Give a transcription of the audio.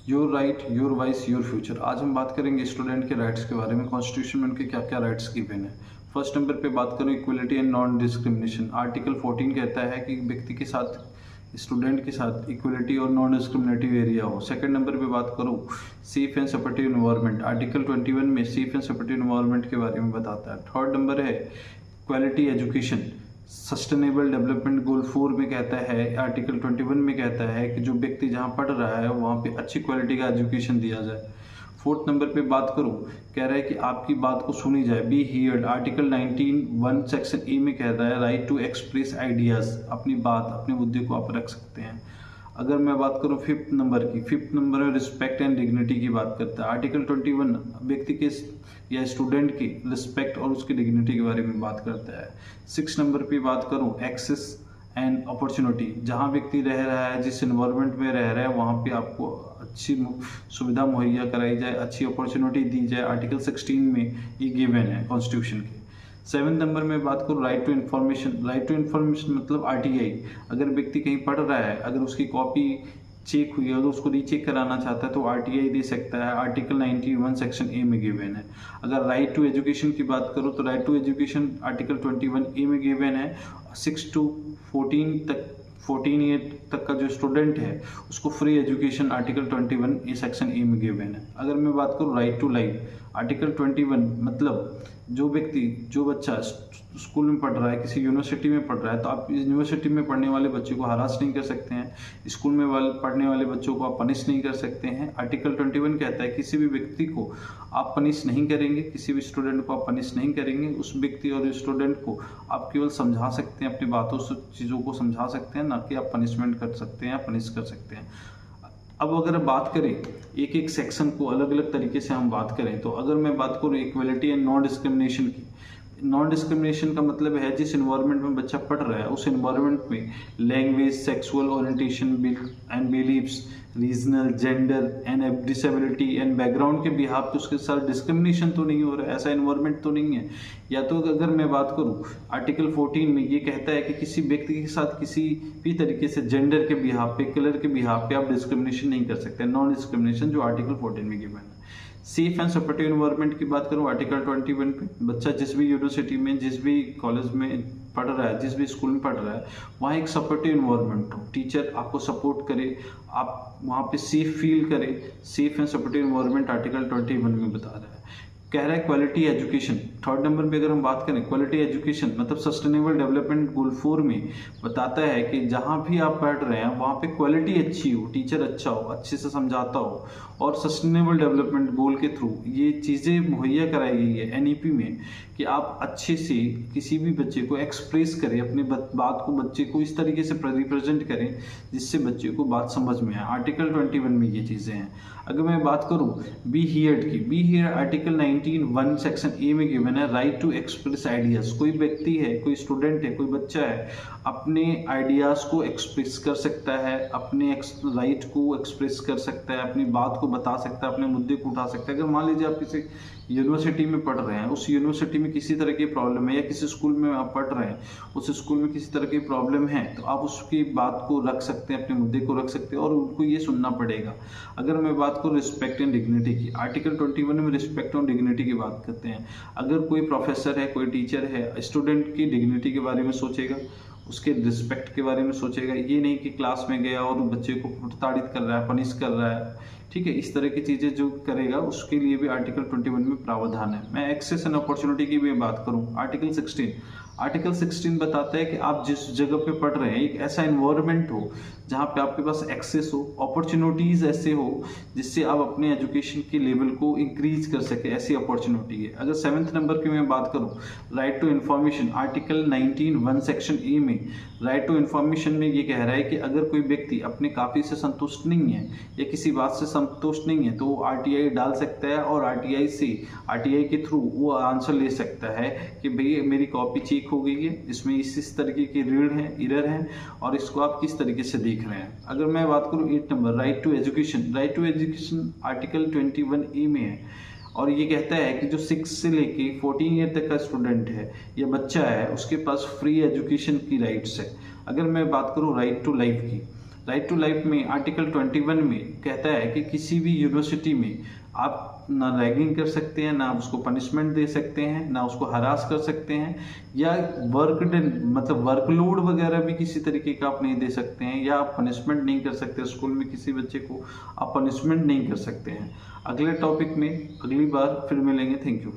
Your right, your voice, your future. आज हम बात करेंगे स्टूडेंट के राइट्स के बारे में। कॉन्स्टिट्यूशन में उनके क्या क्या राइट्स गिवन है। फर्स्ट नंबर पे बात करूँ equality and non discrimination. Article 14 कहता है कि व्यक्ति के साथ, स्टूडेंट के साथ इक्वलिटी और नॉन डिस्क्रिमिनेटिव एरिया हो। सेकंड नंबर पे बात करूँ safe and supportive environment. Article 21 में सेफ एंड सपोर्टिव एनवायरनमेंट के बारे में बताता है। थर्ड नंबर है quality education. Sustainable development goal 4 में कहता है, आर्टिकल 21 में कहता है कि जो व्यक्ति जहाँ पढ़ रहा है वहाँ पे अच्छी क्वालिटी का एजुकेशन दिया जाए। फोर्थ नंबर पे बात करूँ, कह रहा है कि आपकी बात को सुनी जाए, be heard. Article 19(1) section A में कहता है राइट टू एक्सप्रेस आइडियाज़। अपनी बात, अपने मुद्दे को आप रख सकते हैं। अगर मैं बात करूं फिफ्थ नंबर में रिस्पेक्ट एंड डिग्निटी की बात करता है। आर्टिकल 21 व्यक्ति के या स्टूडेंट की रिस्पेक्ट और उसकी डिग्निटी के बारे में बात करता है। सिक्स नंबर पे बात करूं एक्सेस एंड अपॉर्चुनिटी। जहां व्यक्ति रह रहा है, जिस इन्वायरमेंट में रह रहा है, वहां पे आपको अच्छी सुविधा मुहैया कराई जाए, अच्छी अपॉर्चुनिटी दी जाए। आर्टिकल 16 में ये गिवन है कॉन्स्टिट्यूशन के। सेवन नंबर में बात करूँ right to information. Right to information मतलब आरटीआई। अगर व्यक्ति कहीं पढ़ रहा है, अगर उसकी कॉपी चेक हुई, अगर उसको रीचेक कराना चाहता है तो आरटीआई दे सकता है। आर्टिकल 91 सेक्शन ए में गिवन है। अगर राइट टू एजुकेशन की बात करूँ तो right to education article 21 A में गिवन है। 6 to 14 ईयर तक का जो स्टूडेंट है उसको free education article 21 A section A में गिवन है। अगर मैं बात करूँ राइट टू लाइफ, आर्टिकल 21 मतलब जो बच्चा स्कूल में पढ़ रहा है, किसी यूनिवर्सिटी में पढ़ रहा है, तो आप यूनिवर्सिटी में पढ़ने वाले बच्चे को हरास नहीं कर सकते हैं, स्कूल में पढ़ने वाले बच्चों को आप पनिश नहीं कर सकते हैं। आर्टिकल 21 कहता है किसी भी व्यक्ति को आप पनिश नहीं करेंगे, किसी भी स्टूडेंट को आप पनिश नहीं करेंगे। उस व्यक्ति और स्टूडेंट को आप केवल समझा सकते हैं, अपनी बातों से चीज़ों को समझा सकते हैं, ना कि आप पनिशमेंट कर सकते हैं या पनिश कर सकते हैं। अब अगर बात करें एक एक सेक्शन को अलग अलग तरीके से हम बात करें, तो अगर मैं बात करूँ इक्वलिटी एंड नॉन डिस्क्रिमिनेशन की। नॉन डिस्क्रिमिनेशन का मतलब है जिस इन्वायरमेंट में बच्चा पढ़ रहा है उस इन्वायरमेंट में language, sexual orientation and beliefs, regional, gender and disability and background के बिहाफ पे उसके साथ डिस्क्रिमिनेशन तो नहीं हो रहा है, ऐसा इन्वायरमेंट तो नहीं है। या तो अगर मैं बात करूँ आर्टिकल 14 में ये कहता है कि किसी व्यक्ति के साथ किसी भी तरीके से जेंडर के बिहाफ पे, कलर के बिहाफ पे आप डिस्क्रिमिनेशन नहीं कर सकते। नॉन डिस्क्रिमिनेशन जो आर्टिकल 14 में गिवन है। सेफ एंड सपोर्टिव एनवायरनमेंट की बात करूँ आर्टिकल 21 पे, बच्चा जिस भी यूनिवर्सिटी में, जिस भी कॉलेज में पढ़ रहा है, जिस भी स्कूल में पढ़ रहा है, वहाँ एक सपोर्टिव एनवायरनमेंट हो, टीचर आपको सपोर्ट करे, आप वहाँ पे सेफ फील करें। Safe and supportive environment article 21 में बता रहा है। कह रहा है क्वालिटी एजुकेशन। थर्ड नंबर पे अगर हम बात करें क्वालिटी एजुकेशन मतलब सस्टेनेबल डेवलपमेंट गोल 4 में बताता है कि जहाँ भी आप पढ़ रहे हैं वहाँ पे क्वालिटी अच्छी हो, टीचर अच्छा हो, अच्छे से समझाता हो, और सस्टेनेबल डेवलपमेंट गोल के थ्रू ये चीज़ें मुहैया कराई गई है एनईपी में कि आप अच्छे से किसी भी बच्चे को एक्सप्रेस करें, अपनी बात को बच्चे को इस तरीके से रिप्रेजेंट करें जिससे बच्चे को बात समझ में आए। आर्टिकल 21 में ये चीज़ें हैं। अगर मैं बात करूँ बी हियर्ड की, be here article 19(1) section A में गिवन है राइट टू एक्सप्रेस आइडियाज़। कोई व्यक्ति है, कोई स्टूडेंट है, कोई बच्चा है, अपने आइडियाज़ को एक्सप्रेस कर सकता है, अपने राइट को एक्सप्रेस कर सकता है, अपनी बात को बता सकता है, अपने मुद्दे को उठा सकता है। अगर मान लीजिए आप किसी यूनिवर्सिटी में पढ़ रहे हैं, उस यूनिवर्सिटी में किसी तरह की प्रॉब्लम है, या किसी स्कूल में आप पढ़ रहे हैं, उस स्कूल में किसी तरह की प्रॉब्लम है, तो आप उसकी बात को रख सकते हैं, अपने मुद्दे को रख सकते हैं, और उनको ये सुनना पड़ेगा। अगर मैं बात करूँ रिस्पेक्ट एंड डिग्निटी की, आर्टिकल 21 में रिस्पेक्ट और डिग्निटी की बात करते हैं। अगर कोई प्रोफेसर है, कोई टीचर है, स्टूडेंट की डिग्निटी के बारे में सोचेगा, उसके रिस्पेक्ट के बारे में सोचेगा। ये नहीं कि क्लास में गया और बच्चे को प्रताड़ित कर रहा है, पनिश कर रहा है, ठीक है, इस तरह की चीज़ें जो करेगा उसके लिए भी आर्टिकल 21 में प्रावधान है। मैं एक्सेस एंड अपॉर्चुनिटी की भी बात करूँ, आर्टिकल 16 बताता है कि आप जिस जगह पे पढ़ रहे हैं एक ऐसा इन्वायरमेंट हो जहाँ पे आपके पास एक्सेस हो, अपॉर्चुनिटीज़ ऐसे हो जिससे आप अपने एजुकेशन के लेवल को इंक्रीज कर सके, ऐसी अपॉर्चुनिटी है। अगर 7th नंबर की मैं बात करूँ right to information, article 19(1) section A में राइट टू इन्फॉर्मेशन में ये कह रहा है कि अगर कोई व्यक्ति अपने काफ़ी से संतुष्ट नहीं है या किसी बात से संतुष्ट नहीं है तो वो आरटीआई डाल सकता है, और आरटीआई के थ्रू वो आंसर ले सकता है कि भैया मेरी कॉपी चेक हो गई है, इसमें इस तरीके की एरर है और इसको आप किस तरीके से देख रहे हैं। अगर मैं बात करूँ 8 number right to education article 21 A में है, और ये कहता है कि जो 6 से लेके 14 ईयर तक का स्टूडेंट है या बच्चा है उसके पास फ्री एजुकेशन की राइट्स है। अगर मैं बात करूँ राइट टू लाइफ की, राइट टू लाइफ में आर्टिकल 21 में कहता है कि किसी भी यूनिवर्सिटी में आप ना रैगिंग कर सकते हैं, ना उसको पनिशमेंट दे सकते हैं, ना उसको हरास कर सकते हैं, या वर्कलोड वगैरह भी किसी तरीके का आप नहीं दे सकते हैं, या आप पनिशमेंट नहीं कर सकते। स्कूल में किसी बच्चे को आप पनिशमेंट नहीं कर सकते हैं। अगले टॉपिक में अगली बार फिर मिलेंगे। Thank you.